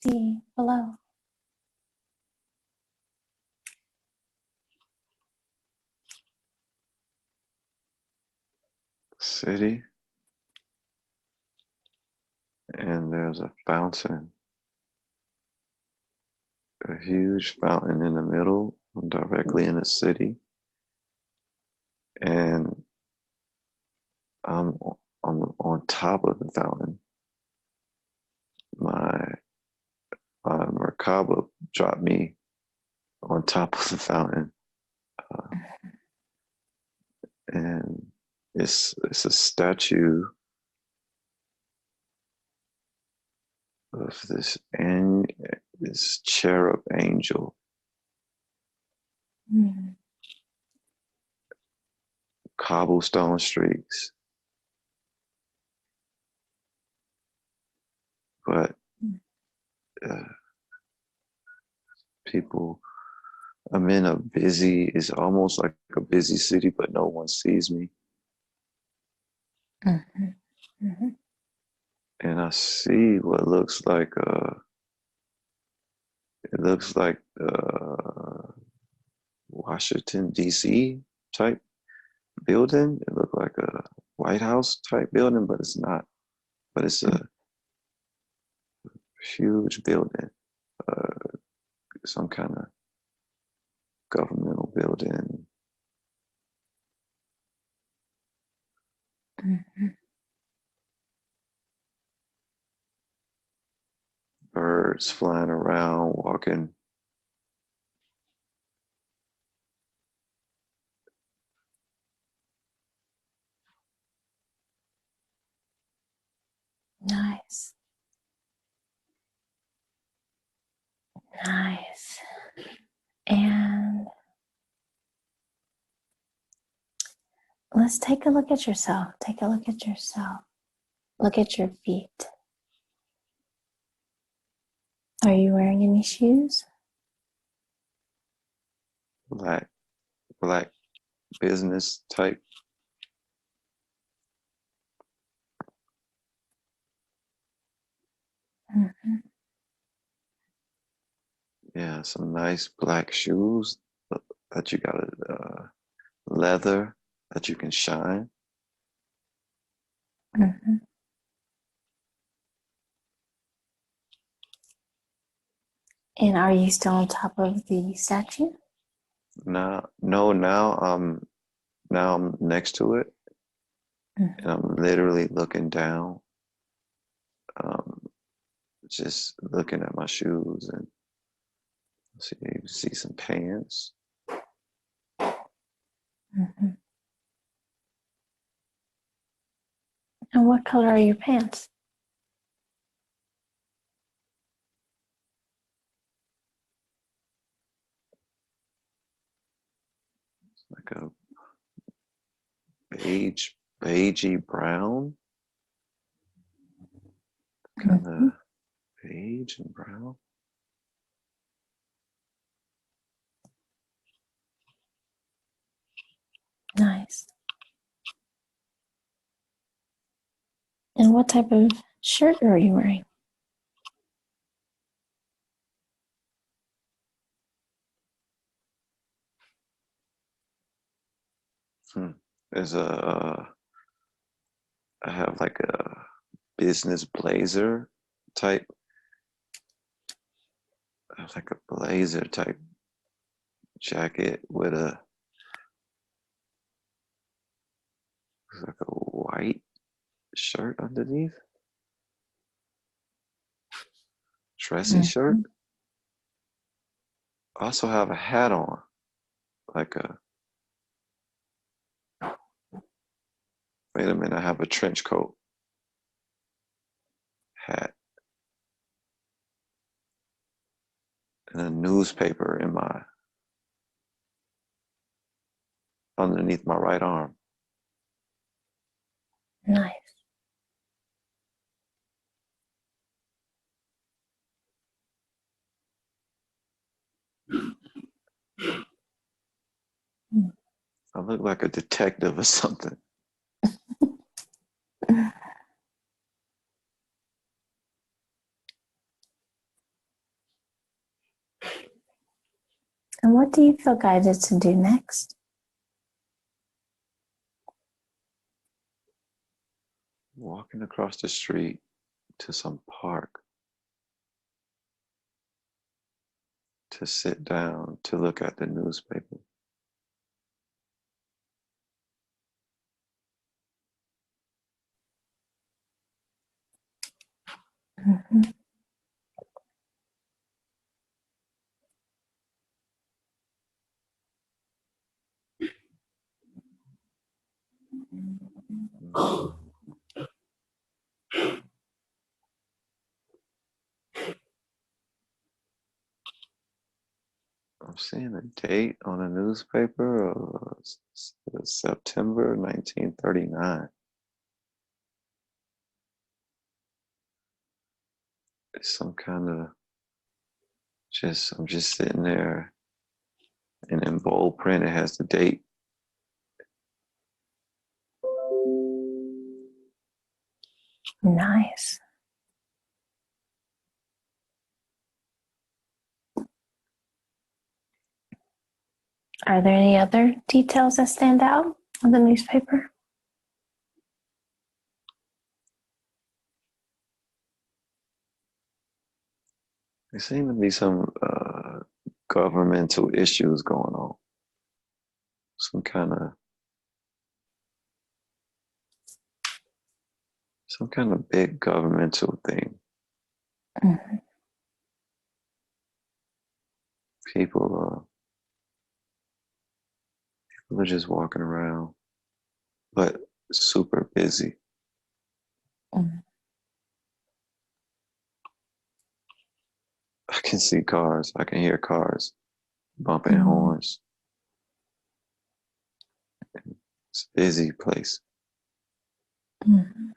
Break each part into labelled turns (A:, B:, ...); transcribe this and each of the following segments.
A: see below.
B: City, and there's a fountain, a huge fountain in the middle, directly in the city, and I'm on top of the fountain. My Merkaba dropped me on top of the fountain, and it's a statue of this cherub angel, cobblestone streets, but people. I'm in it's almost like a busy city, but no one sees me. And I see what looks like Washington D.C. type building. It looked like a White House type building, but it's not. But it's a huge building, some kind of governmental building. Birds flying around, walking.
A: Nice. Nice. And let's take a look at yourself. Take a look at yourself. Look at your feet. Are you wearing any shoes?
B: Black business type. Yeah, some nice black shoes that you got leather that you can shine.
A: And are you still on top of the statue?
B: Now I'm next to it, and I'm literally looking down, just looking at my shoes, and see some pants.
A: And what color are your pants?
B: Like a beigey brown, kind of beige and brown.
A: Nice. And what type of shirt are you wearing?
B: There's I have like a business blazer type. I have like a blazer type jacket with like a white shirt underneath. Dressy shirt. I also have a hat on, like wait a minute, I have a trench coat, hat, and a newspaper in underneath my right arm.
A: Nice.
B: I look like a detective or something.
A: And what do you feel guided to do next?
B: Walking across the street to some park to sit down to look at the newspaper.
A: Mm-hmm.
B: I'm seeing a date on a newspaper of September 1939. It's some kind of I'm just sitting there, and in bold print, it has the date.
A: Nice. Are there any other details that stand out on the newspaper?
B: There seem to be some governmental issues going on. Some kind of big governmental thing.
A: Mm-hmm.
B: People are just walking around, but super busy.
A: Mm-hmm.
B: I can see cars. I can hear cars bumping
A: Mm-hmm.
B: horns. It's a busy place.
A: Mm-hmm.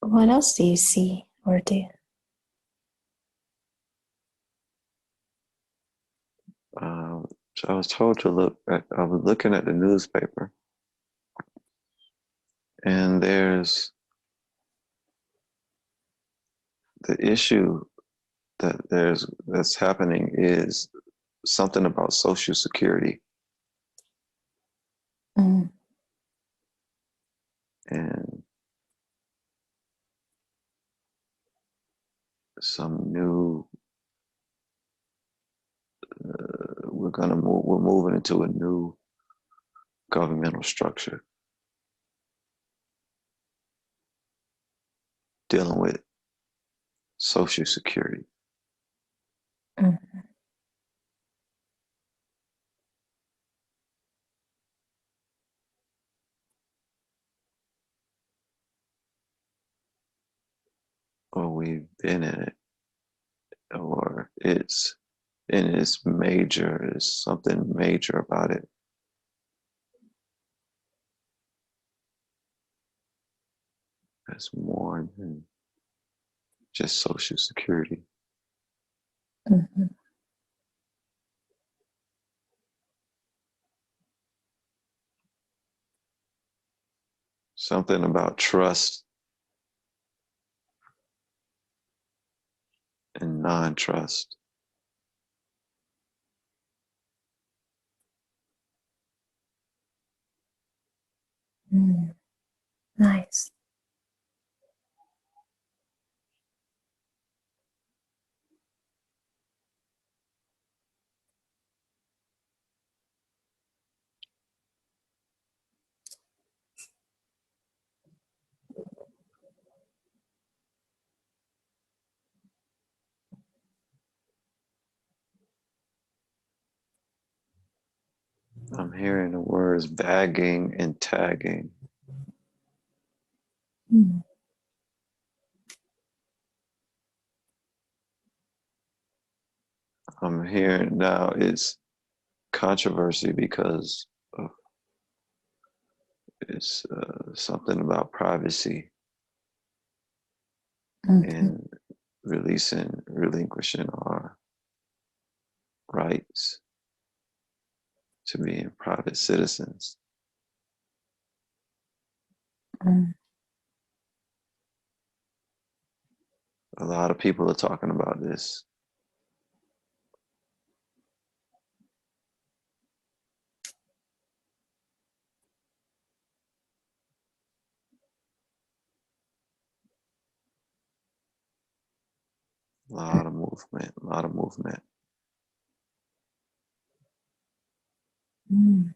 A: What else do you see or do?
B: So I was told to look at. I was looking at the newspaper, and there's the issue that's happening is something about Social Security
A: Mm-hmm.
B: and some new. We're moving into a new governmental structure dealing with Social Security.
A: Mm-hmm.
B: Or we've been in it, or it's and it's major. There's something major about it. That's more than just Social Security.
A: Mm-hmm.
B: Something about trust and non-trust.
A: Mm-hmm. Nice.
B: I'm hearing the words bagging and tagging.
A: Mm-hmm.
B: I'm hearing now it's controversy because of, it's something about privacy
A: Mm-hmm.
B: and relinquishing our rights. to being private citizens.
A: Mm.
B: A lot of people are talking about this. A lot of movement, a lot of movement.
A: Mm.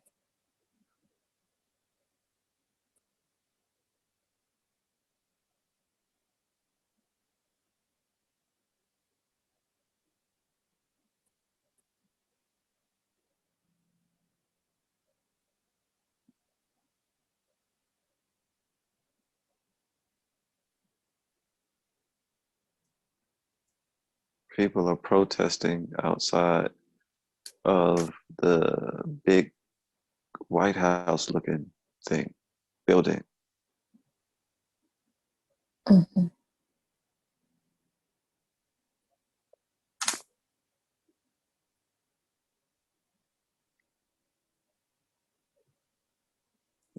B: People are protesting outside of the big White House looking thing, building.
A: Mhm.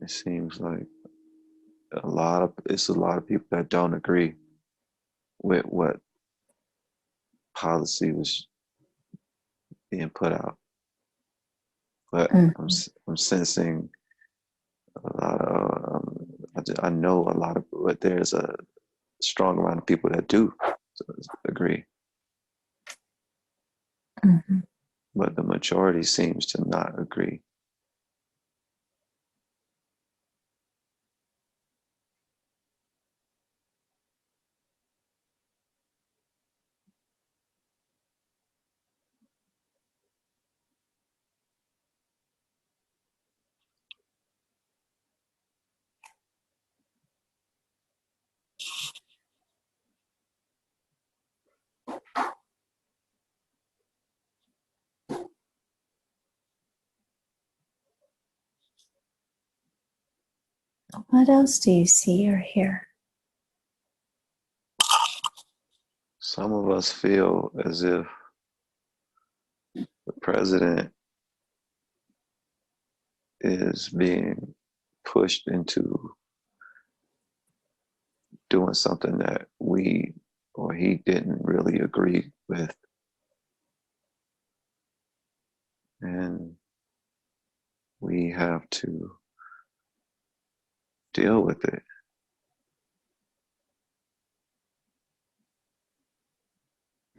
B: It seems like it's a lot of people that don't agree with what policy was being put out. But
A: Mhm.
B: I'm sensing a lot of I know a lot of, but there's a strong amount of people that do agree,
A: Mhm.
B: but the majority seems to not agree.
A: What else do you see or hear?
B: Some of us feel as if the president is being pushed into doing something that we or he didn't really agree with. And we have to deal with it.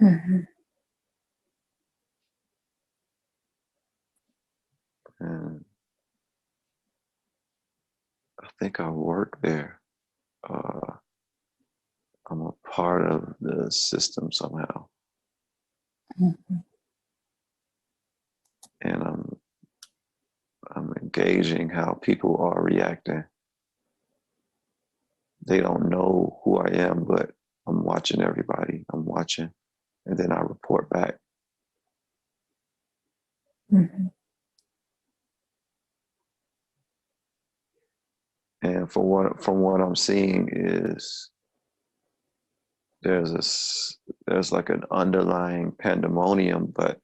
A: Mhm.
B: And I think I work there. Uh, I'm a part of the system somehow.
A: Mhm.
B: And I'm engaging how people are reacting. They don't know who I am, but I'm watching everybody. I'm watching, and then I report back.
A: Mhm.
B: And from what I'm seeing is there's there's like an underlying pandemonium, but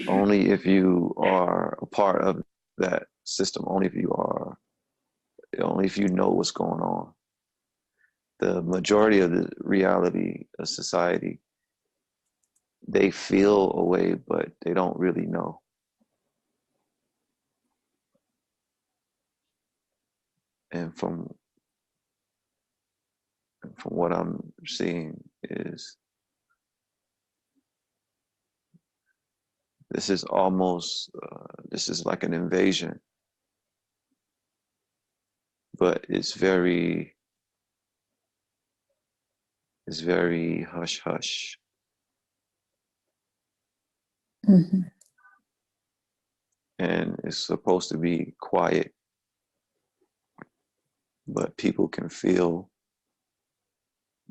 B: only if you are a part of that system. Only if you know what's going on. The majority of the reality of society, they feel a way, but they don't really know. And from what I'm seeing is this is almost this is like an invasion, but it's very hush hush,
A: Mhm.
B: and it's supposed to be quiet, but people can feel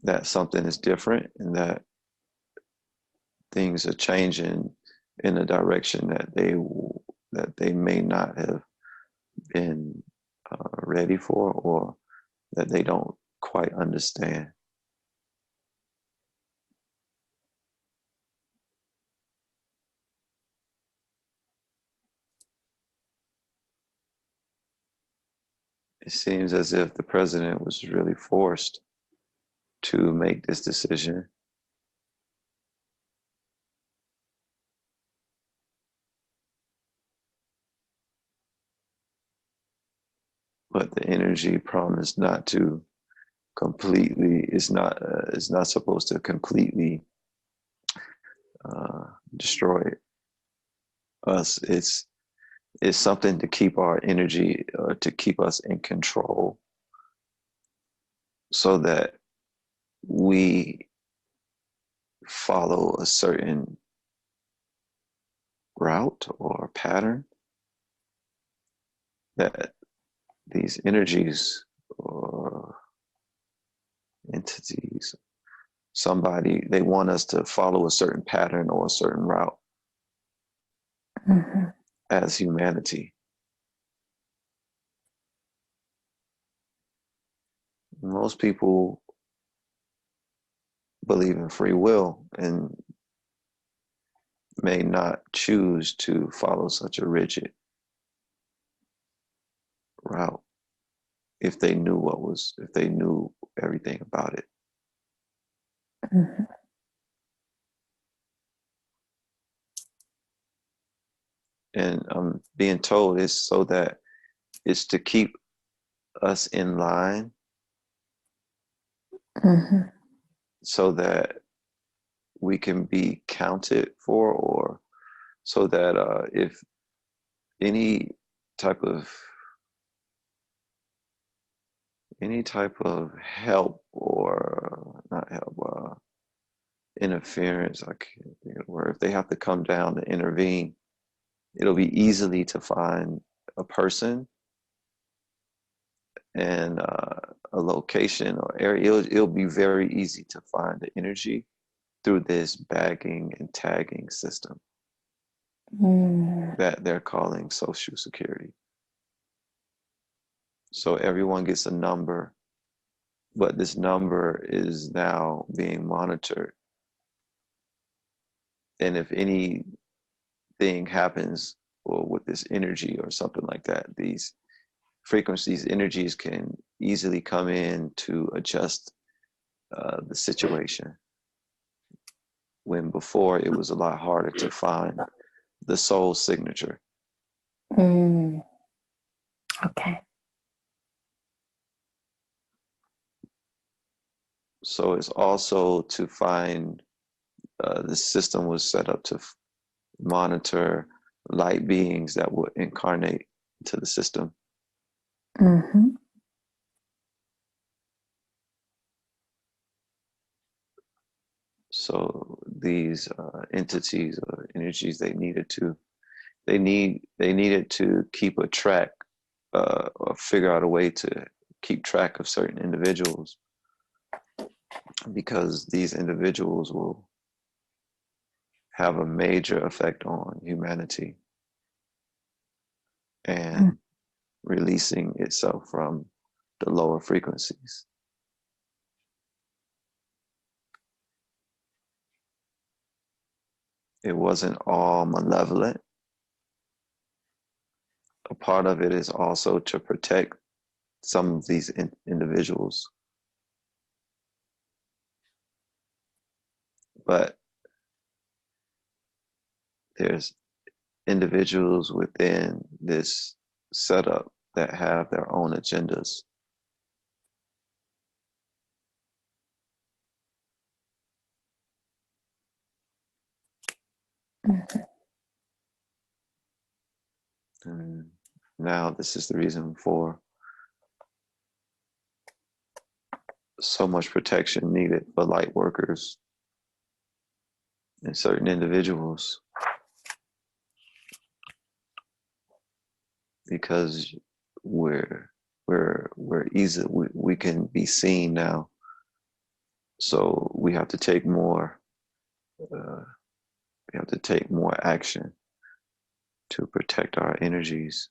B: that something is different and that things are changing in a direction that they may not have been ready for, or that they don't quite understand. it seems as if the president was really forced to make this decision. But the energy promised not to completely, it's not supposed to completely destroy us. It's something to keep our energy, to keep us in control, so that we follow a certain route or pattern that these energies or entities, somebody, they want us to follow a certain pattern or a certain route as humanity. Most people believe in free will and may not choose to follow such a rigid route if they knew everything about it. And I'm being told it's so that it's to keep us in line, so that we can be counted for, or so that if any type of help, or not help, interference, I can't think of the word, if they have to come down to intervene, it'll be easily to find a person and a location or area. It'll be very easy to find the energy through this bagging and tagging system that they're calling Social Security. So everyone gets a number, but this number is now being monitored. And if anything happens or with this energy or something like that, these frequencies, energies can easily come in to adjust the situation. When before it was a lot harder to find the soul signature.
A: Okay.
B: So it's also to find, the system was set up to monitor light beings that would incarnate into the system. So these entities or energies, they needed to keep a track, or figure out a way to keep track of certain individuals, because these individuals will have a major effect on humanity and releasing itself from the lower frequencies. It wasn't all malevolent. A part of it is also to protect some of these individuals. But there's individuals within this setup that have their own agendas. And now this is the reason for so much protection needed for light workers and certain individuals, because we're easy, we can be seen now, so we have to take more action to protect our energies.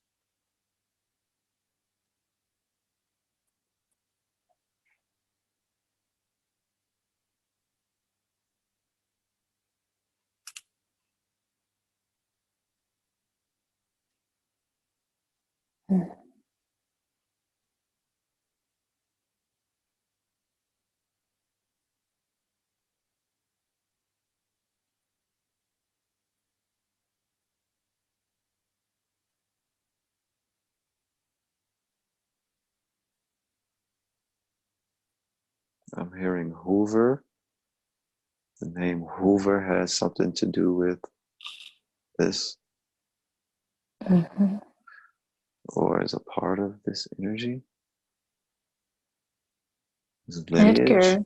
B: I'm hearing Hoover. The name Hoover has something to do with this,
A: Mm-hmm.
B: or is a part of this energy, this lineage.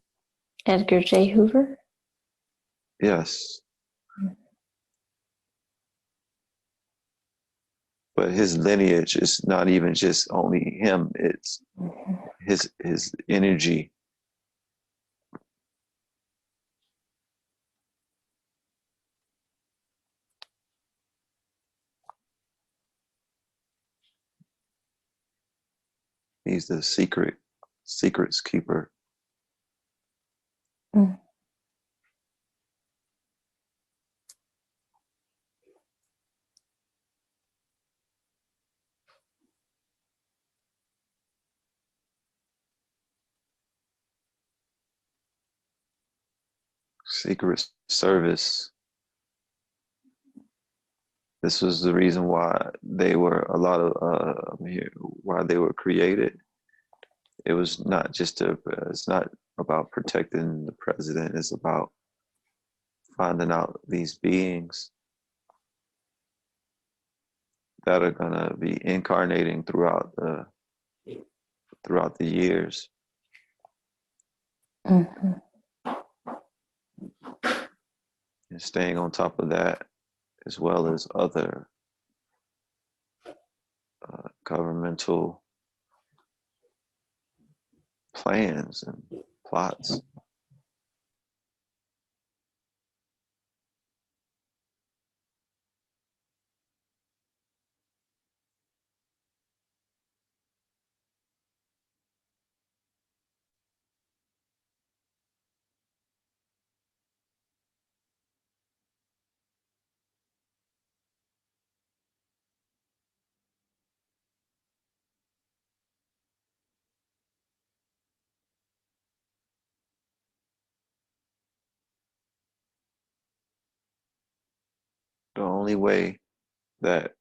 A: Edgar J. Hoover.
B: Yes, but his lineage is not even just only him. It's
A: Mm-hmm.
B: his energy. He's the secrets keeper.
A: Mm.
B: Secret service. This was the reason why they were a lot of why they were created. It was not just to. It's not about protecting the president. It's about finding out these beings that are gonna be incarnating throughout the years,
A: Mm-hmm.
B: and staying on top of that, as well as other governmental plans and plots. The only way that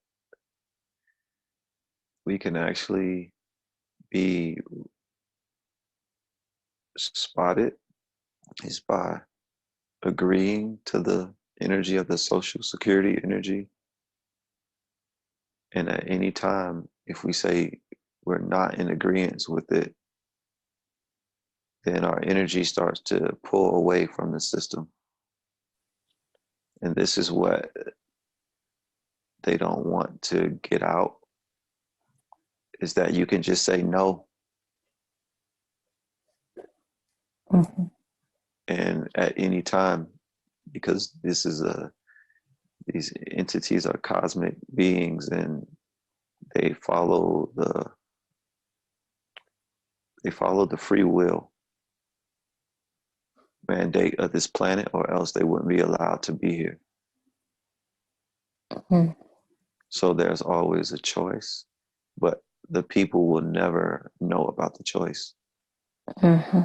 B: we can actually be spotted is by agreeing to the energy of the social security energy. And at any time, if we say we're not in agreement with it, then our energy starts to pull away from the system. And this is what they don't want to get out, is that you can just say no.
A: Mm-hmm.
B: And at any time, because these entities are cosmic beings, and they follow the they follow the free will mandate of this planet, or else they wouldn't be allowed to be here.
A: Mm-hmm.
B: So there's always a choice, but the people will never know about the choice.
A: Mm-hmm.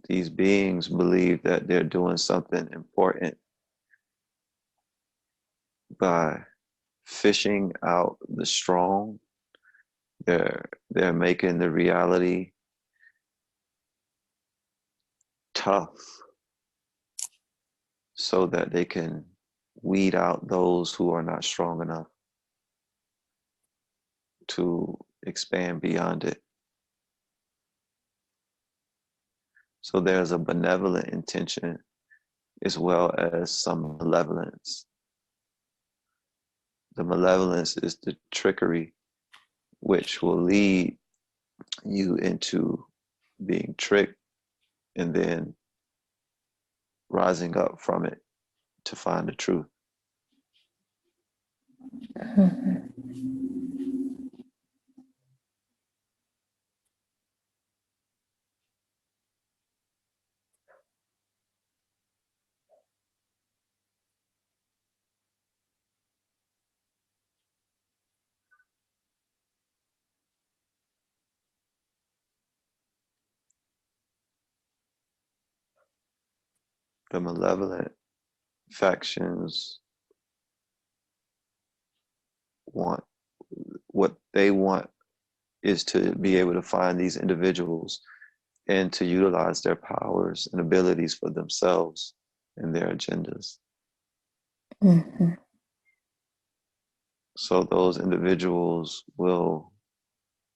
B: These beings believe that they're doing something important by fishing out the strong. They're making the reality tough so that they can weed out those who are not strong enough to expand beyond it. So there's a benevolent intention as well as some malevolence. The malevolence is the trickery, which will lead you into being tricked and then rising up from it to find the truth.
A: Mm-hmm.
B: The malevolent factions want, what they want is to be able to find these individuals and to utilize their powers and abilities for themselves and their agendas.
A: Mm-hmm.
B: So those individuals will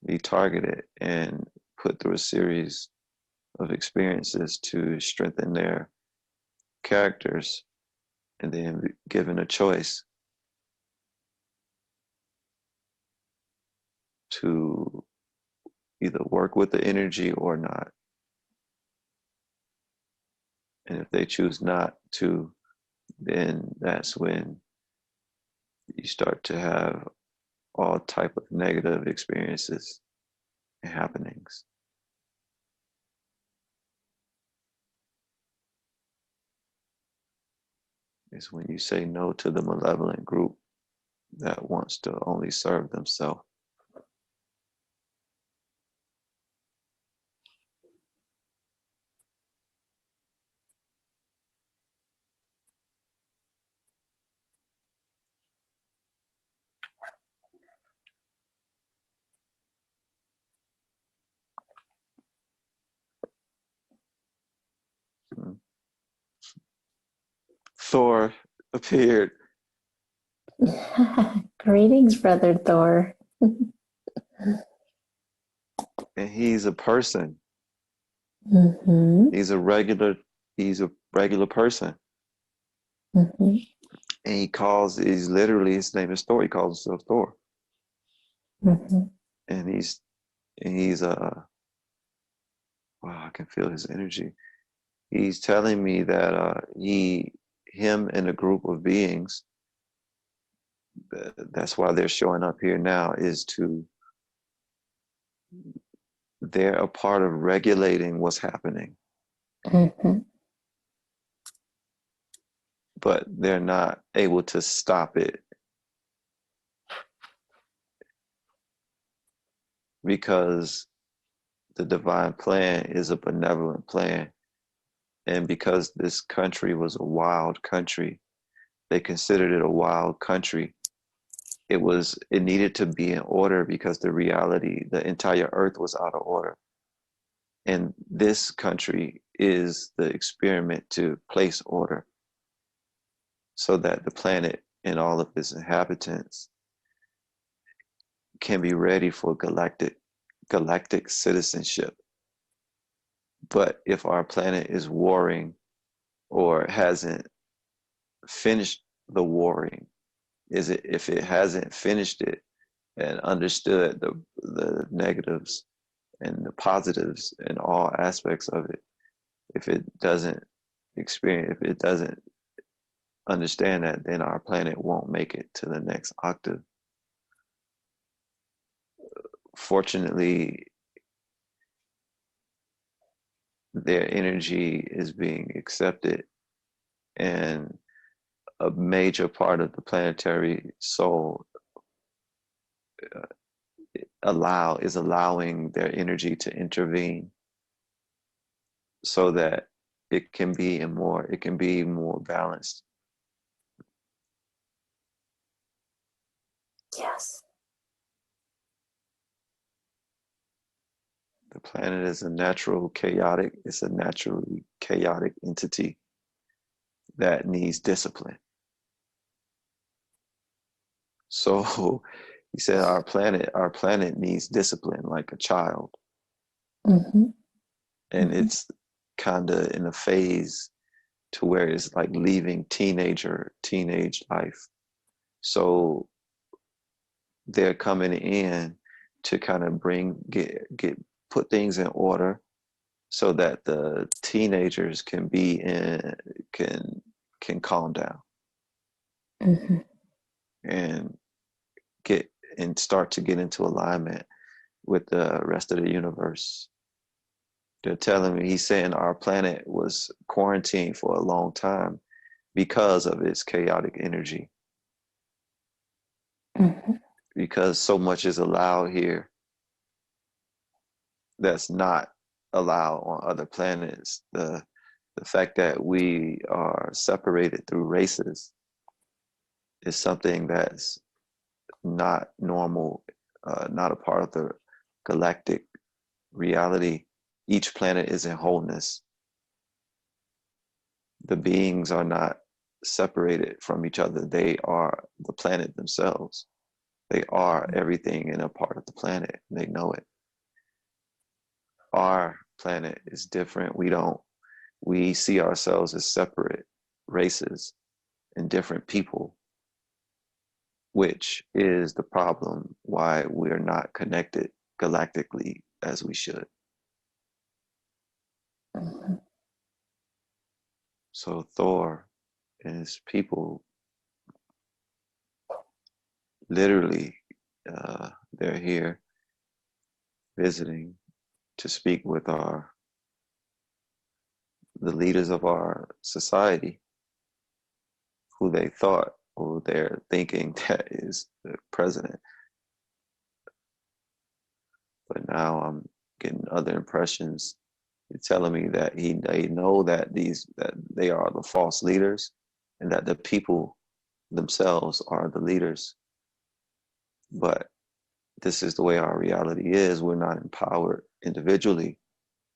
B: be targeted and put through a series of experiences to strengthen their characters, and then given a choice to either work with the energy or not. And if they choose not to, then that's when you start to have all type of negative experiences and happenings. It's when you say no to the malevolent group that wants to only serve themselves. Thor appeared,
A: Greetings, Brother Thor.
B: and he's a person.
A: Mm-hmm.
B: He's a regular person.
A: Mm-hmm.
B: And he's literally, his name is Thor. He calls himself Thor.
A: Mm-hmm.
B: And he's wow, I can feel his energy. He's telling me that him and a group of beings, that's why they're showing up here now, they're a part of regulating what's happening,
A: Mm-hmm.
B: but they're not able to stop it because the divine plan is a benevolent plan. And because this country was a wild country, they considered it a wild country. It needed to be in order because the entire earth was out of order. And this country is the experiment to place order so that the planet and all of its inhabitants can be ready for galactic citizenship. But if our planet is warring or hasn't finished the warring, if it hasn't finished it and understood the negatives and the positives and all aspects of it, if it doesn't understand that, then our planet won't make it to the next octave. Fortunately, their energy is being accepted, and a major part of the planetary soul is allowing their energy to intervene so that it can be more balanced.
A: Yes.
B: The planet is it's a naturally chaotic entity that needs discipline. So he said our planet needs discipline like a child.
A: Mm-hmm.
B: And
A: Mm-hmm.
B: it's kind of in a phase to where it's like leaving teenage life. So they're coming in to kind of get put things in order so that the teenagers can calm down
A: Mm-hmm.
B: and get and start to get into alignment with the rest of the universe. They're telling me, he's saying our planet was quarantined for a long time because of its chaotic energy,
A: Mm-hmm.
B: because so much is allowed here that's not allowed on other planets. The fact that we are separated through races is something that's not normal, not a part of the galactic reality. Each planet is in wholeness. The beings are not separated from each other. They are the planet themselves. They are everything and a part of the planet. They know it. Our planet is different. We see ourselves as separate races and different people, which is the problem why we're not connected galactically as we should.
A: Mhm.
B: So Thor and his people, literally, they're here visiting to speak with the leaders of our society, who they thought, or they're thinking that is the president. But now I'm getting other impressions. You're telling me that they know that that they are the false leaders, and that the people themselves are the leaders. But this is the way our reality is. We're not empowered individually.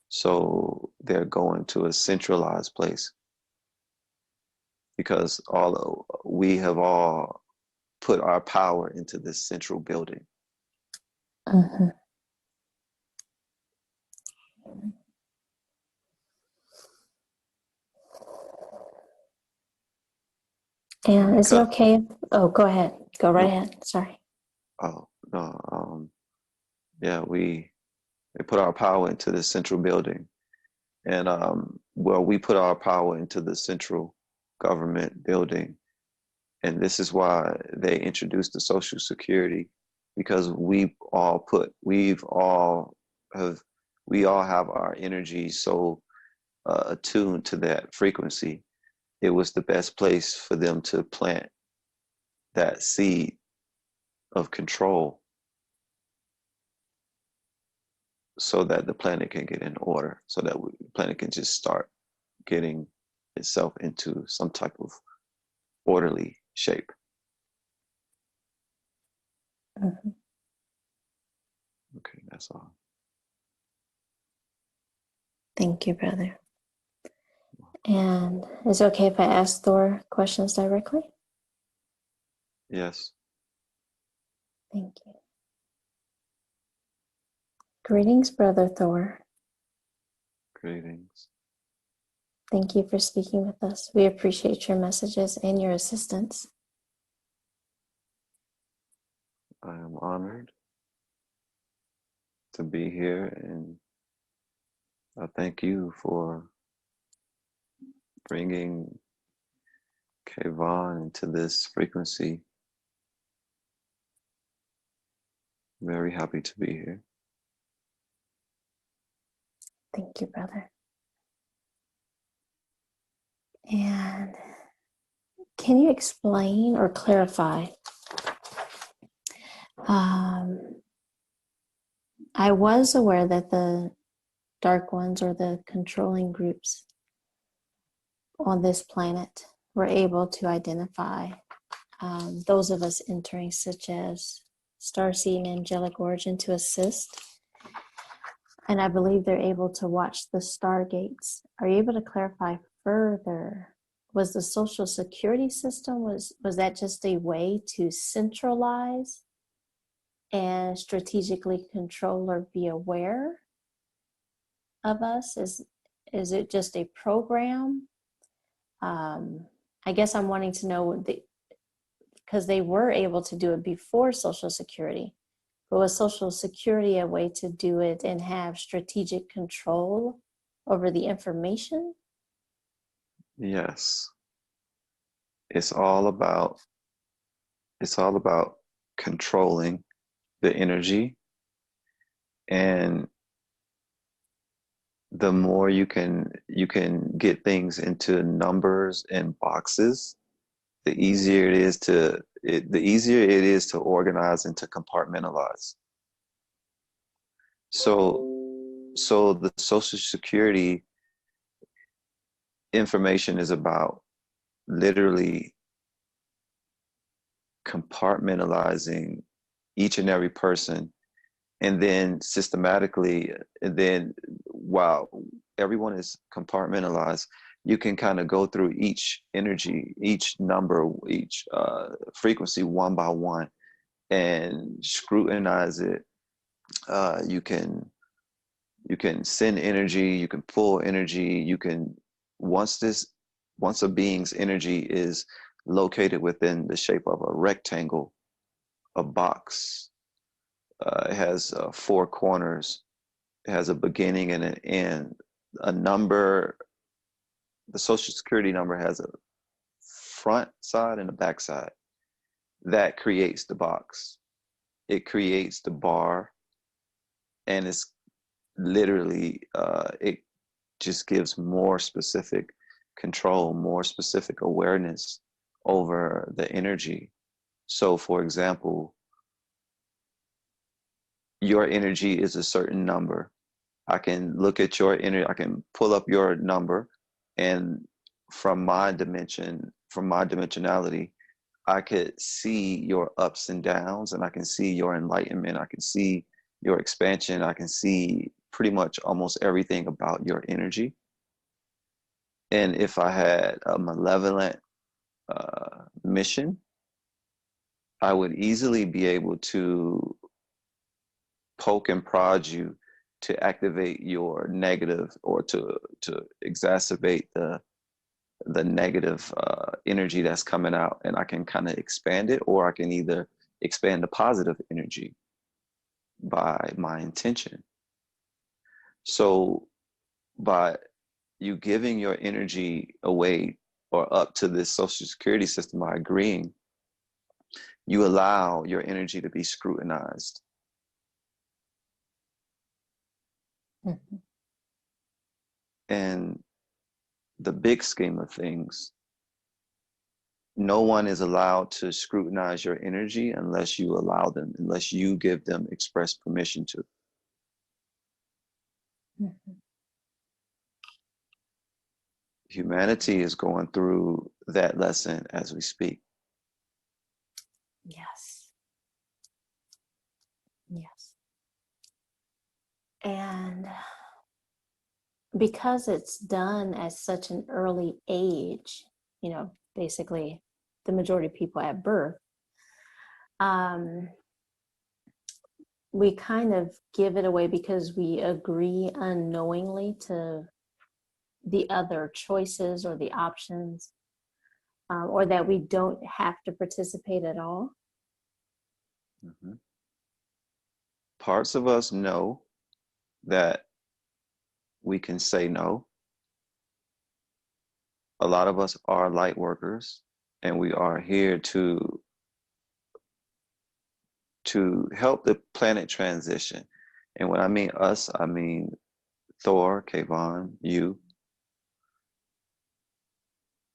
B: So they're going to a centralized place, because although we have all put our power into this central building.
A: Mhm. And is it
B: Because
A: okay? Oh, go ahead. Go right
B: no,
A: ahead. Sorry.
B: oh no, yeah, they put our power into this central building, and well, we put our power into the central government building, and this is why they introduced the Social Security, because have we all have our energy so attuned to that frequency. It was the best place for them to plant that seed of control, so that the planet can get in order, so that the planet can just start getting itself into some type of orderly shape.
A: Mhm.
B: Okay, that's all.
A: Thank you, brother. And is it okay if I ask Thor questions directly?
B: Yes.
A: Thank you. Greetings, Brother Thor.
B: Greetings.
A: Thank you for speaking with us. We appreciate your messages and your assistance.
B: I am honored to be here, and I thank you for bringing Kayvon into this frequency. Very happy to be here.
A: Thank you, brother. And can you explain or clarify? I was aware that the dark ones, or the controlling groups on this planet, were able to identify those of us entering, such as starseed and angelic origin, to assist. And I believe they're able to watch the stargates. Are you able to clarify further? Was the social security system, was that just a way to centralize and strategically control or be aware of us? Is it just a program? I guess I'm wanting to know, because they were able to do it before Social Security, but was Social Security a way to do it and have strategic control over the information?
B: Yes. It's all about it's all about controlling the energy, and the more you can get things into numbers and boxes, the easier it is to organize and to compartmentalize. So the Social Security information is about literally compartmentalizing each and every person, and then systematically, and then while everyone is compartmentalized, you can kind of go through each energy, each number, each frequency one by one, and scrutinize it. You can send energy, you can pull energy, you can, once a being's energy is located within the shape of a rectangle, a box, it has four corners, it has a beginning and an end. A number, the social security number has a front side and a back side. That creates the box. It creates the bar, and it's literally, it just gives more specific control, more specific awareness over the energy. So, for example, your energy is a certain number. I can look at your energy, I can pull up your number, and from my dimension, from my dimensionality, I could see your ups and downs, and I can see your enlightenment, I can see your expansion, I can see pretty much almost everything about your energy. And if I had a malevolent mission, I would easily be able to poke and prod you to activate your negative, or to exacerbate the negative energy that's coming out, and I can kind of expand it, or I can either expand the positive energy by my intention. So by you giving your energy away or up to this social security system by agreeing, you allow your energy to be scrutinized.
A: Mm-hmm.
B: And the big scheme of things, no one is allowed to scrutinize your energy unless you allow them, unless you give them express permission to.
A: Mm-hmm.
B: Humanity is going through that lesson as we speak.
A: Yes. Yes. And because it's done at such an early age, basically the majority of people at birth, we kind of give it away because we agree unknowingly to the other choices or the options, or that we don't have to participate at all.
B: Mm-hmm. Parts of us know that we can say no. A lot of us are light workers, and we are here to help the planet transition. And when I mean us, I mean Thor, Kayvon, you.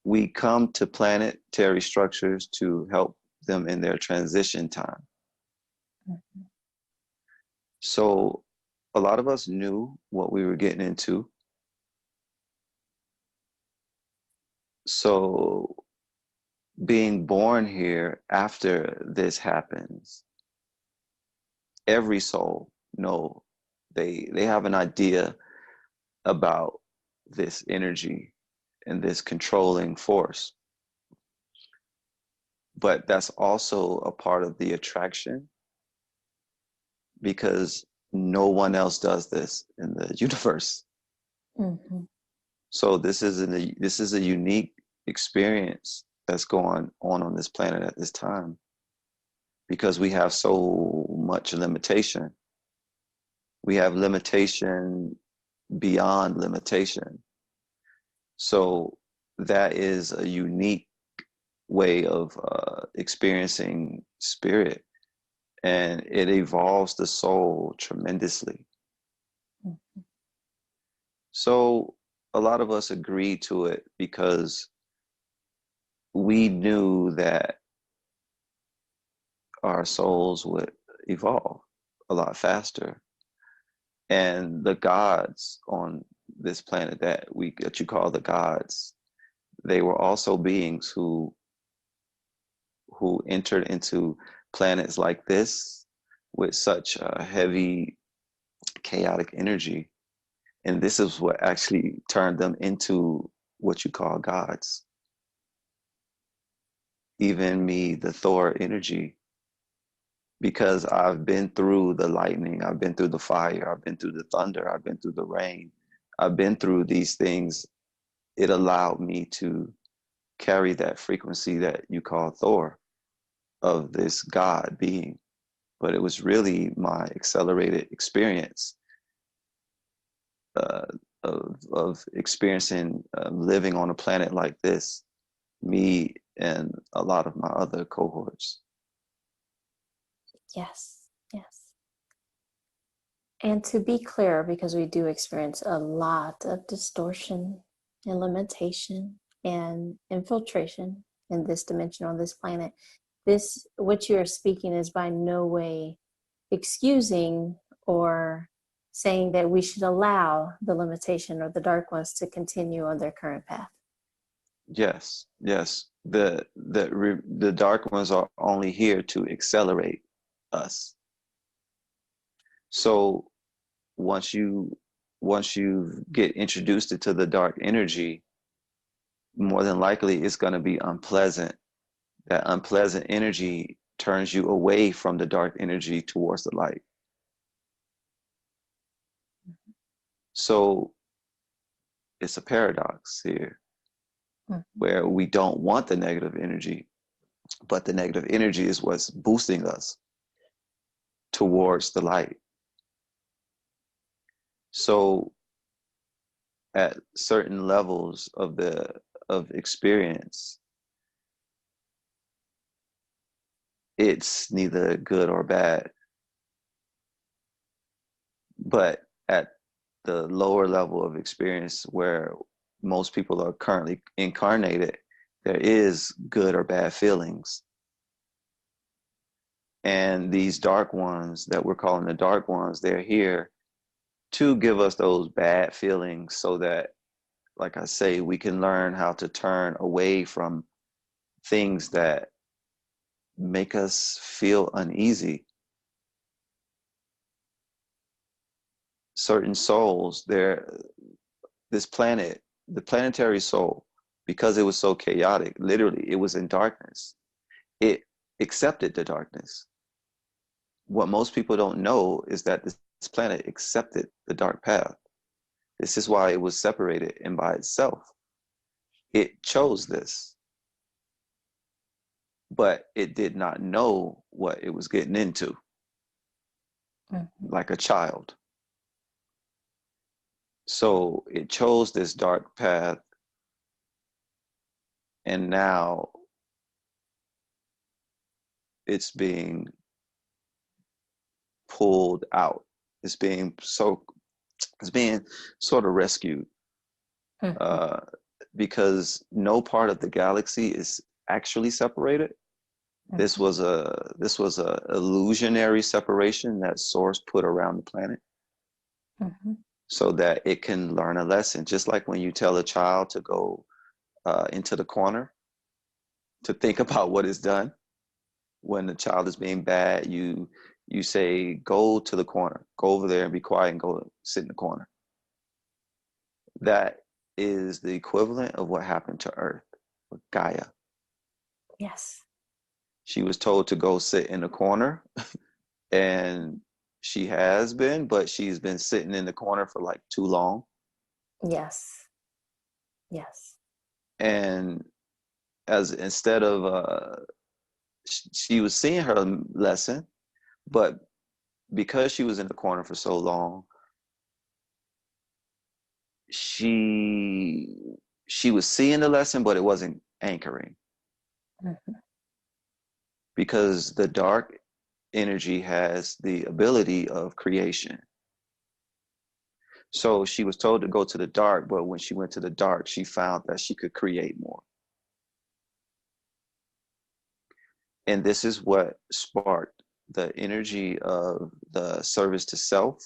B: We come to planetary structures to help them in their transition time.
A: Mm-hmm.
B: So a lot of us knew what we were getting into. So being born here after this happens, every soul know, they have an idea about this energy and this controlling force. But that's also a part of the attraction, because no one else does this in the universe.
A: Mm-hmm.
B: So this is a unique experience that's going on this planet at this time, because we have so much limitation. We have limitation beyond limitation. So that is a unique way of experiencing spirit, and it evolves the soul tremendously.
A: Mm-hmm.
B: So a lot of us agreed to it because we knew that our souls would evolve a lot faster. And the gods on this planet that you call the gods, they were also beings who who entered into planets like this with such heavy chaotic energy. And this is what actually turned them into what you call gods. Even me, the Thor energy, because I've been through the lightning, I've been through the fire, I've been through the thunder, I've been through the rain, I've been through these things. It allowed me to carry that frequency that you call Thor, of this God being. But it was really my accelerated experience uh, of experiencing living on a planet like this, me and a lot of my other cohorts.
A: Yes, yes. And to be clear, because we do experience a lot of distortion and limitation and infiltration in this dimension on this planet, this, what you are speaking, is by no way excusing or saying that we should allow the limitation or the dark ones to continue on their current path.
B: Yes, yes. The dark ones are only here to accelerate us. So once you get introduced into the dark energy, more than likely it's going to be unpleasant. That unpleasant energy turns you away from the dark energy towards the light. So it's a paradox here, where we don't want the negative energy, but the negative energy is what's boosting us towards the light. So at certain levels of experience, it's neither good or bad. But at the lower level of experience, where most people are currently incarnated, there is good or bad feelings. And these dark ones that we're calling the dark ones, they're here to give us those bad feelings so that, like I say, we can learn how to turn away from things that make us feel uneasy. Certain souls, this planet, the planetary soul, because it was so chaotic, literally, it was in darkness. It accepted the darkness. What most people don't know is that this planet accepted the dark path. This is why it was separated and by itself. It chose this, but it did not know what it was getting into, like a child. So it chose this dark path, and now it's being pulled out. It's being sort of rescued, because no part of the galaxy is actually separated. This was a illusionary separation that Source put around the planet, so that it can learn a lesson. Just like when you tell a child to go into the corner to think about what is done. When the child is being bad, you say, go to the corner, go over there and be quiet and go sit in the corner. That is the equivalent of what happened to Earth with Gaia.
A: Yes.
B: She was told to go sit in the corner, and she has been, but she's been sitting in the corner for like too long.
A: Yes. Yes.
B: And as instead of she was seeing her lesson, but because she was in the corner for so long, she was seeing the lesson, but it wasn't anchoring, because the dark energy has the ability of creation. So she was told to go to the dark, but when she went to the dark, she found that she could create more. And this is what sparked the energy of the service to self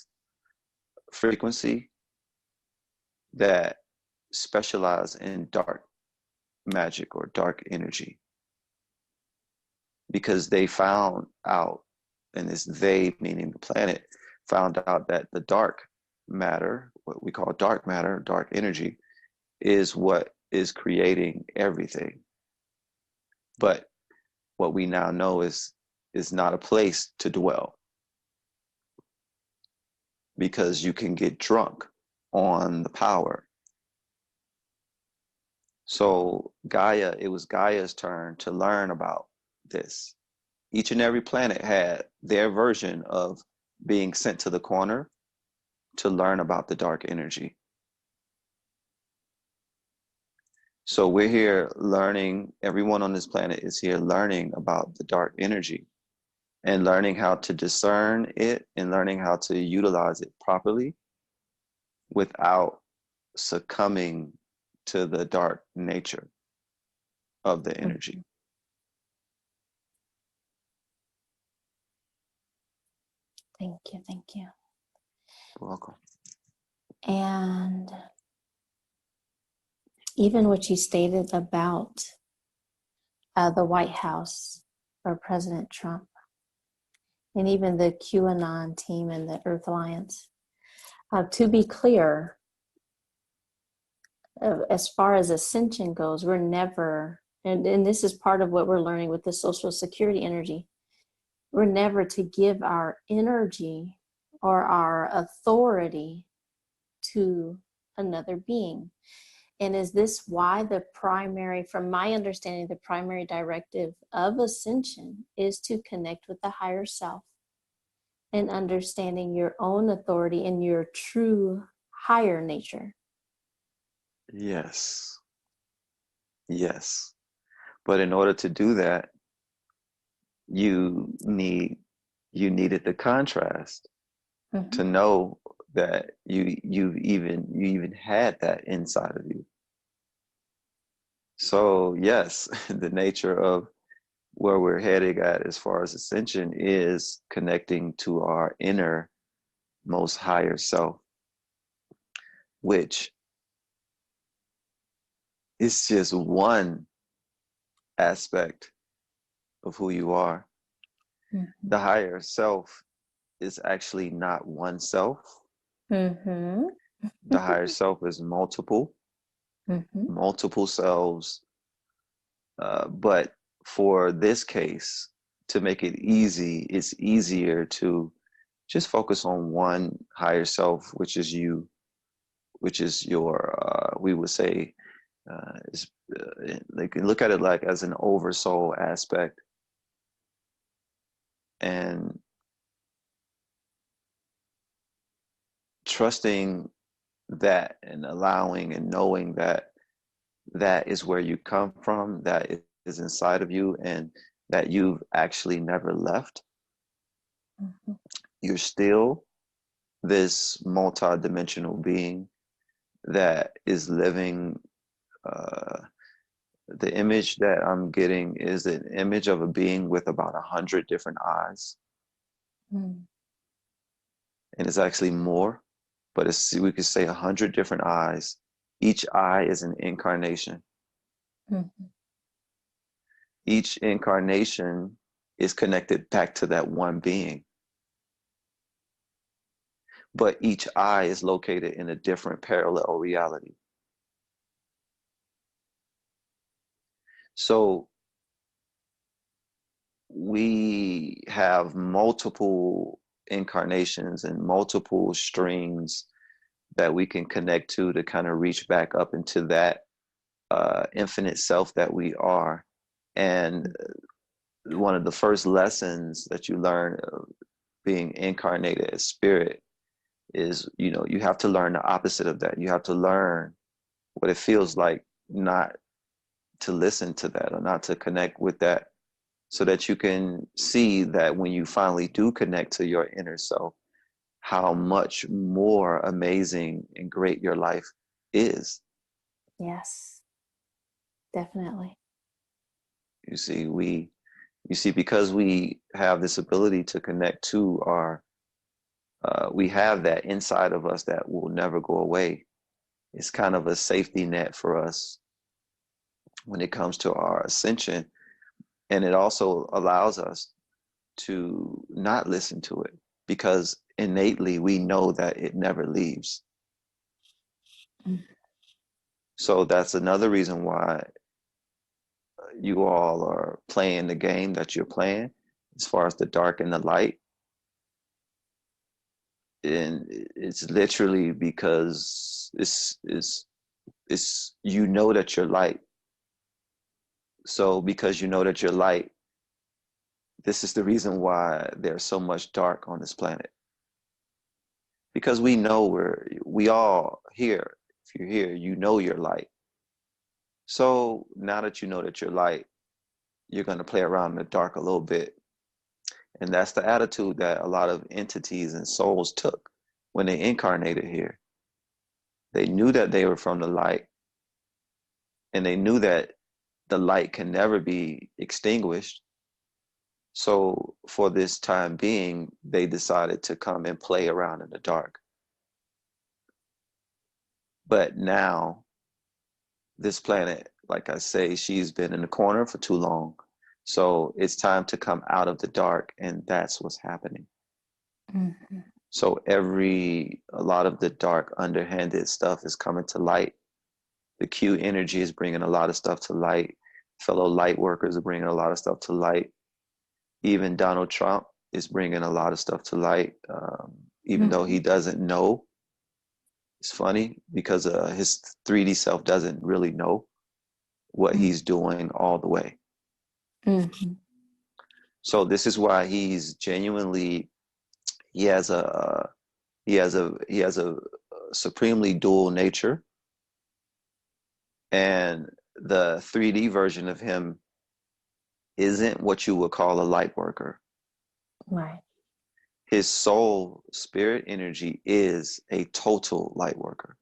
B: frequency that specialize in dark magic or dark energy. because they found out, and it's they meaning the planet, found out that the dark matter, what we call dark matter, dark energy, is what is creating everything. But what we now know is not a place to dwell, because you can get drunk on the power. So Gaia, it was Gaia's turn to learn about this. Each and every planet had their version of being sent to the corner to learn about the dark energy. So we're here learning, everyone on this planet is here learning about the dark energy and learning how to discern it and learning how to utilize it properly without succumbing to the dark nature of the energy.
A: Thank you. Thank you.
B: You're welcome.
A: And even what you stated about the White House or President Trump, and even the QAnon team and the Earth Alliance, to be clear, as far as ascension goes, we're never, and this is part of what we're learning with the Social Security energy, we're never to give our energy or our authority to another being. And is this why the primary, from my understanding, the primary directive of ascension is to connect with the higher self and understanding your own authority and your true higher nature?
B: Yes. Yes. But in order to do that, you needed the contrast to know that you even had that inside of you. So yes, the nature of where we're heading at as far as ascension is connecting to our inner most higher self, which is just one aspect of who you are. The higher self is actually not one self. The higher self is multiple selves. But for this case, to make it easy, it's easier to just focus on one higher self, which is you, which is your, we would say, they can look at it like as an oversoul aspect. And trusting that and allowing and knowing that that is where you come from, that is inside of you, and that you've actually never left. You're still this multi-dimensional being that is living. The image that I'm getting is an image of a being with about 100 different eyes. And it's actually more, but we could say 100 different eyes. Each eye is an incarnation. Each incarnation is connected back to that one being. But each eye is located in a different parallel reality. So we have multiple incarnations and multiple streams that we can connect to kind of reach back up into that infinite self that we are. And one of the first lessons that you learn of being incarnated as spirit is, you have to learn the opposite of that. You have to learn what it feels like not to listen to that or not to connect with that, so that you can see that when you finally do connect to your inner self, how much more amazing and great your life is.
A: Yes, definitely.
B: You see, because we have this ability to connect to our, we have that inside of us that will never go away. It's kind of a safety net for us when it comes to our ascension. And it also allows us to not listen to it because innately we know that it never leaves. So that's another reason why you all are playing the game that you're playing as far as the dark and the light. And it's literally because it's you know that you're light. So because you know that you're light, this is the reason why there's so much dark on this planet. Because we know we all here, if you're here, you know you're light. So now that you know that you're light, you're going to play around in the dark a little bit. And that's the attitude that a lot of entities and souls took when they incarnated here. They knew that they were from the light, and they knew that the light can never be extinguished. So for this time being, they decided to come and play around in the dark. But now, this planet, like I say, she's been in the corner for too long. So it's time to come out of the dark, and that's what's happening.
A: Mm-hmm.
B: So a lot of the dark, underhanded stuff is coming to light. The Q energy is bringing a lot of stuff to light. Fellow light workers are bringing a lot of stuff to light. Even Donald Trump is bringing a lot of stuff to light, even though he doesn't know. It's funny because his 3D self doesn't really know what he's doing all the way.
A: Mm-hmm.
B: So this is why he's genuinely, he has a supremely dual nature, and the 3D version of him isn't what you would call a light worker.
A: Right.
B: His soul spirit energy is a total light worker.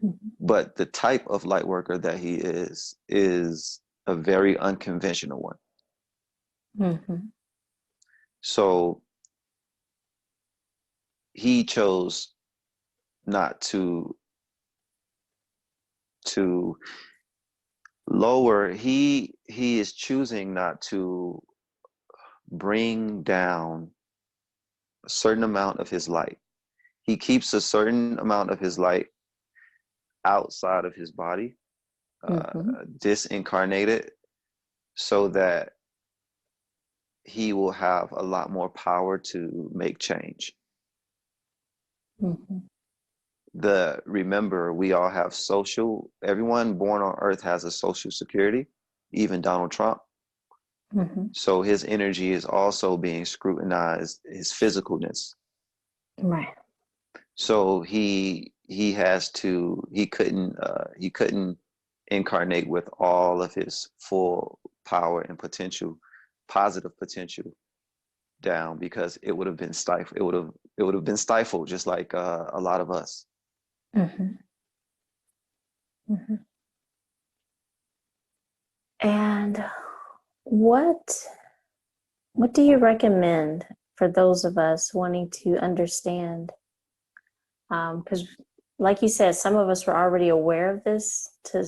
A: Mm-hmm.
B: But the type of light worker that he is a very unconventional one.
A: Mm-hmm.
B: So he chose not to lower, he is choosing not to bring down a certain amount of his light. He keeps a certain amount of his light outside of his body,
A: Mm-hmm.
B: disincarnated, so that he will have a lot more power to make change.
A: Mm-hmm.
B: Remember, we all have everyone born on earth has a social security, even Donald Trump.
A: Mm-hmm.
B: So his energy is also being scrutinized, his physicalness.
A: Right.
B: So he couldn't incarnate with all of his full power and potential, positive potential down, because it would have been stifled. It would have been stifled, just like a lot of us.
A: Mm-hmm. Mm-hmm. And what do you recommend for those of us wanting to understand? Because, like you said, some of us were already aware of this to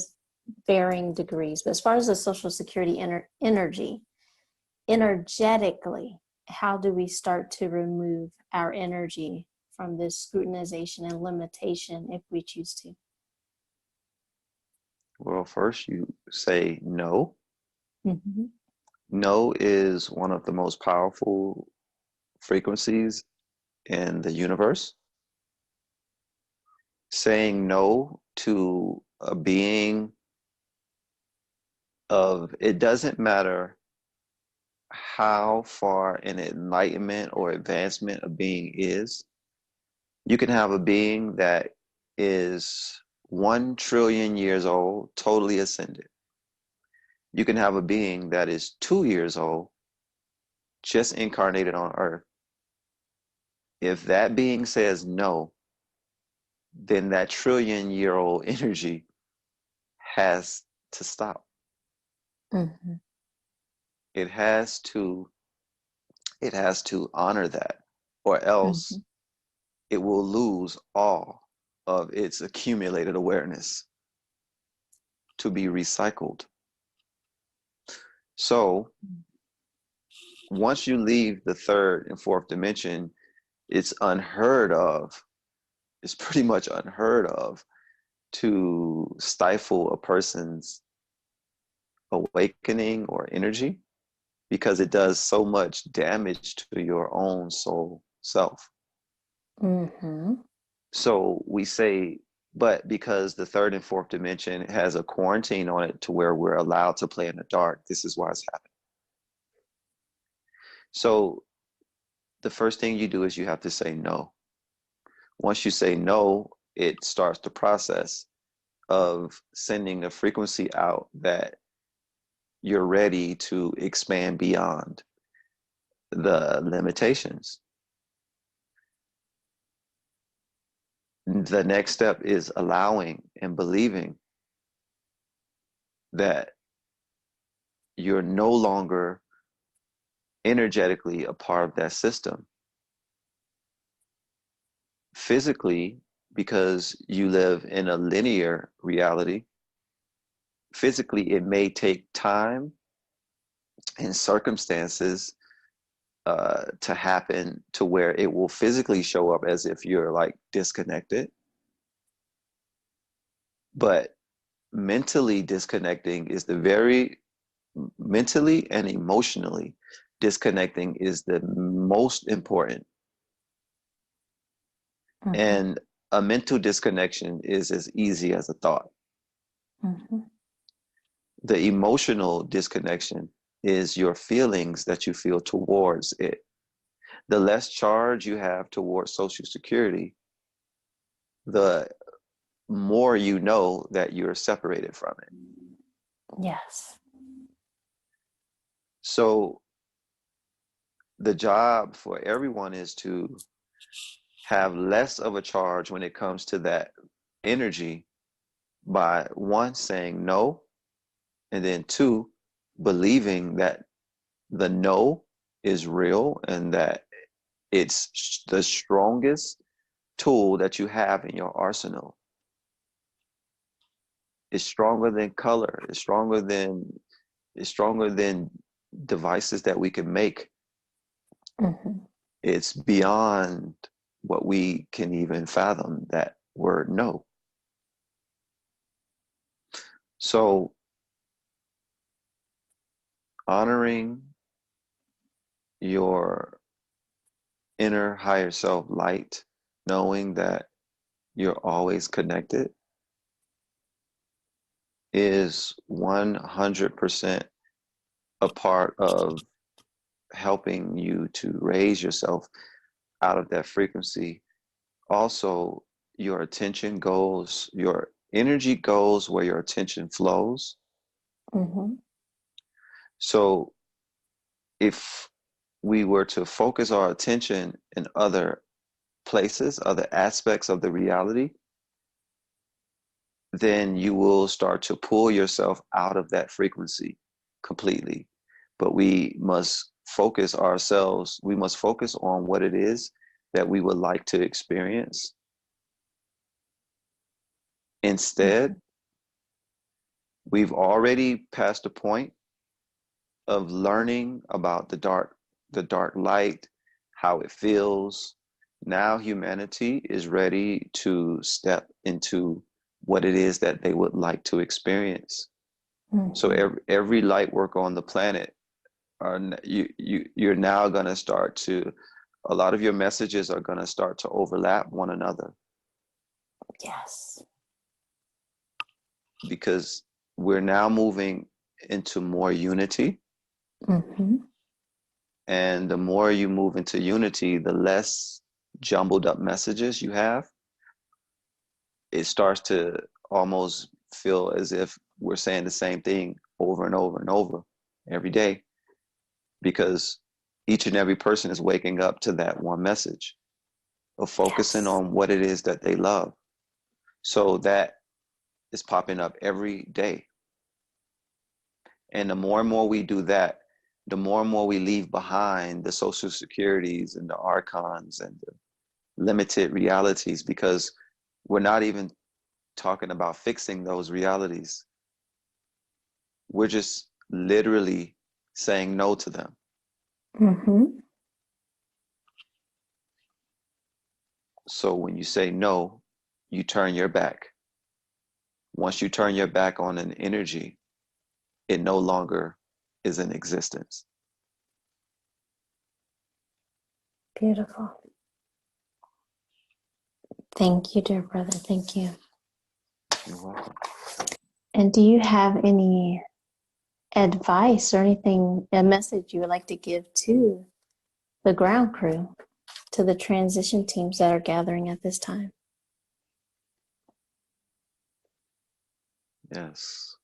A: varying degrees. But as far as the Social Security energy, energetically, how do we start to remove our energy from this scrutinization and limitation if we choose to?
B: Well, first you say no.
A: Mm-hmm.
B: No is one of the most powerful frequencies in the universe. Saying no to a being it doesn't matter how far in enlightenment or advancement a being is. You can have a being that is 1 trillion years old, totally ascended. You can have a being that is 2 years old, just incarnated on Earth. If that being says no, then that trillion-year-old energy has to stop.
A: Mm-hmm.
B: It has to honor that, or else
A: Mm-hmm.
B: it will lose all of its accumulated awareness to be recycled. So once you leave the third and fourth dimension, it's unheard of. It's pretty much unheard of to stifle a person's awakening or energy, because it does so much damage to your own soul self.
A: Mm-hmm.
B: So we say, but because the third and fourth dimension has a quarantine on it to where we're allowed to play in the dark, this is why it's happening. So the first thing you do is you have to say no. Once you say no, it starts the process of sending a frequency out that you're ready to expand beyond the limitations. The next step is allowing and believing that you're no longer energetically a part of that system. Physically, because you live in a linear reality, physically it may take time and circumstances to happen to where it will physically show up as if you're like disconnected. But mentally disconnecting is mentally and emotionally disconnecting is the most important.
A: Mm-hmm.
B: And a mental disconnection is as easy as a thought.
A: Mm-hmm.
B: The emotional disconnection is your feelings that you feel towards it. The less charge you have towards Social Security, the more you know that you're separated from it.
A: Yes.
B: So the job for everyone is to have less of a charge when it comes to that energy by one, saying no, and then two, believing that the no is real and that it's the strongest tool that you have in your arsenal. It's stronger than color. It's stronger than devices that we can make.
A: Mm-hmm.
B: It's beyond what we can even fathom, that word no. So honoring your inner higher self light, knowing that you're always connected, is 100% a part of helping you to raise yourself out of that frequency. Also, your attention goes, your energy goes where your attention flows.
A: Mm-hmm.
B: So if we were to focus our attention in other places, other aspects of the reality, then you will start to pull yourself out of that frequency completely. But we must focus ourselves, we must focus on what it is that we would like to experience. Instead, we've already passed the point of learning about the dark light, how it feels. Now humanity is ready to step into what it is that they would like to experience.
A: Mm-hmm.
B: So every light worker on the planet, you're now going to start to, a lot of your messages are going to start to overlap one another.
A: Yes.
B: Because we're now moving into more unity.
A: Mm-hmm.
B: And the more you move into unity, the less jumbled up messages you have. It starts to almost feel as if we're saying the same thing over and over and over every day, because each and every person is waking up to that one message of focusing
A: Yes.
B: on what it is that they love. So that is popping up every day. And the more and more we do that, the more and more we leave behind the social securities and the archons and the limited realities, because we're not even talking about fixing those realities. We're just literally saying no to them.
A: Mm-hmm.
B: So when you say no, you turn your back. Once you turn your back on an energy, it no longer is in existence.
A: Beautiful. Thank you, dear brother. Thank you.
B: You're welcome.
A: And do you have any advice or anything, a message you would like to give to the ground crew, to the transition teams that are gathering at this time?
B: Yes.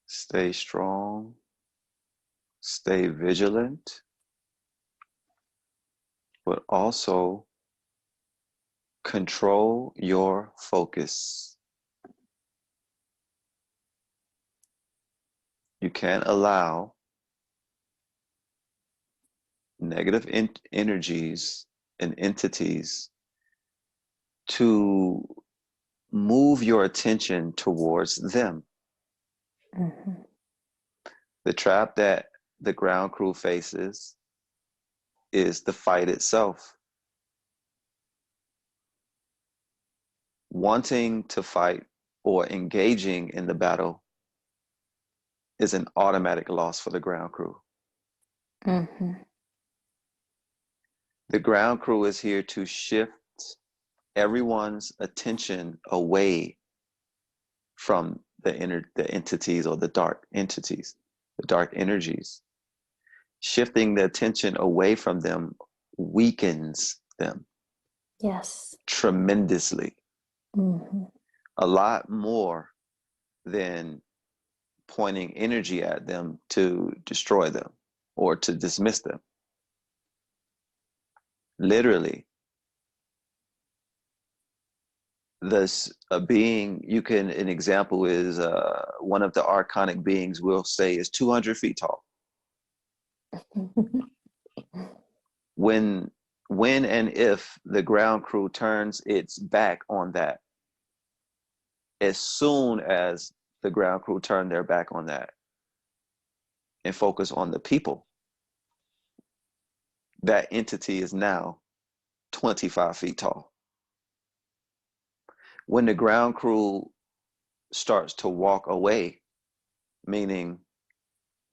B: Stay strong. Stay vigilant. But also control your focus. You can't allow negative energies and entities to move your attention towards them.
A: Mm-hmm.
B: The trap that the ground crew faces is the fight itself. Wanting to fight or engaging in the battle is an automatic loss for the ground crew.
A: Mm-hmm.
B: The ground crew is here to shift everyone's attention away from the entities or the dark entities, the dark energies. Shifting the attention away from them weakens them.
A: Yes.
B: Tremendously.
A: Mm-hmm.
B: A lot more than pointing energy at them to destroy them or to dismiss them. Literally, this a being you can an example is one of the archonic beings will say is 200 feet tall. when and if the ground crew turns its back on that, as soon as the ground crew turn their back on that and focus on the people, that entity is now 25 feet tall. When the ground crew starts to walk away, meaning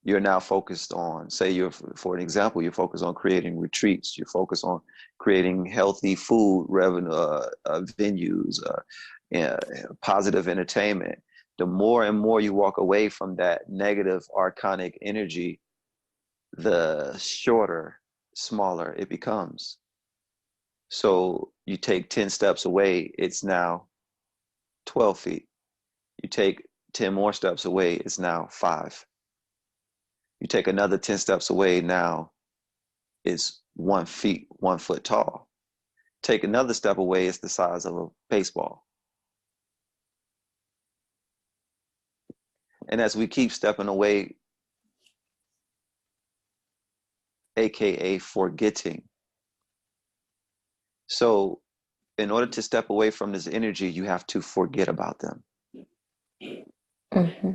B: you're now focused on, say you're, for an example, you're focused on creating retreats, you're focused on creating healthy food revenue venues, positive entertainment. The more and more you walk away from that negative archonic energy, the shorter, smaller it becomes. So you take 10 steps away, it's now 12 feet. You take 10 more steps away, it's now 5. You take another 10 steps away, now it's 1 foot tall. Take another step away, it's the size of a baseball. And as we keep stepping away, AKA forgetting. So in order to step away from this energy, you have to forget about them.
A: Mm-hmm.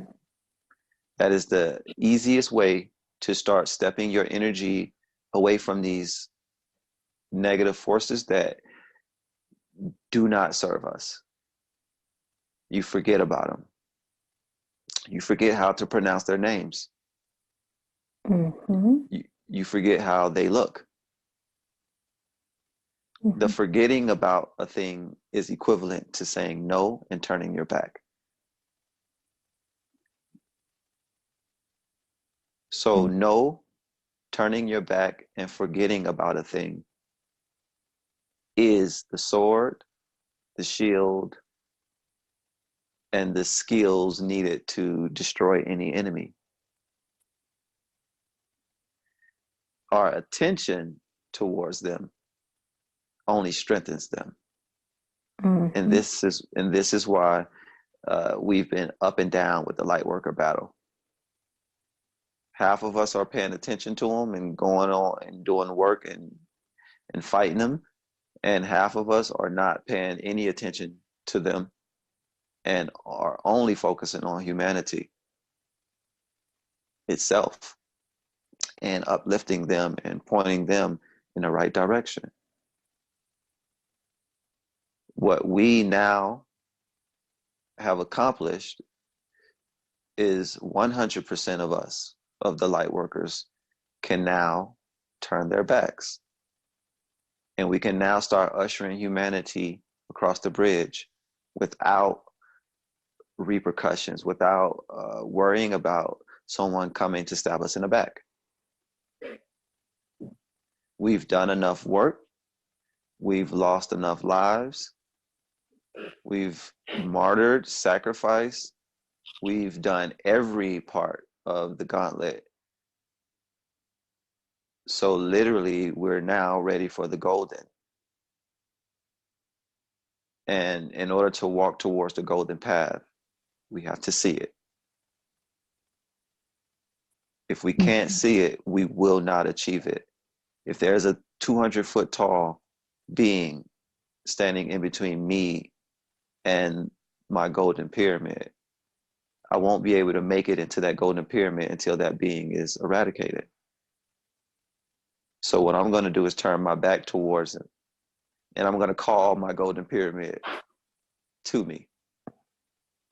B: That is the easiest way to start stepping your energy away from these negative forces that do not serve us. You forget about them. You forget how to pronounce their names.
A: Mm-hmm.
B: You forget how they look.
A: Mm-hmm.
B: The forgetting about a thing is equivalent to saying no and turning your back. So no, turning your back and forgetting about a thing is the sword, the shield, and the skills needed to destroy any enemy. Our attention towards them only strengthens them.
A: Mm-hmm.
B: And this is why we've been up and down with the light worker battle. Half of us are paying attention to them and going on and doing work and fighting them, and half of us are not paying any attention to them and are only focusing on humanity. itself and uplifting them and pointing them in the right direction. What we now have accomplished is 100% of us, of the light workers, can now turn their backs. And we can now start ushering humanity across the bridge without repercussions, without worrying about someone coming to stab us in the back. We've done enough work. We've lost enough lives. We've martyred, sacrificed. We've done every part of the gauntlet. So literally, we're now ready for the golden. And in order to walk towards the golden path, we have to see it. If we can't see it, we will not achieve it. If there's a 200-foot tall being standing in between me and my golden pyramid, I won't be able to make it into that golden pyramid until that being is eradicated. So what I'm going to do is turn my back towards him, and I'm going to call my golden pyramid to me.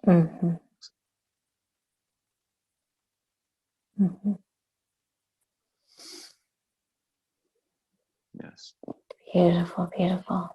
A: Mm-hmm. Mm-hmm.
B: Yes.
A: Beautiful, beautiful.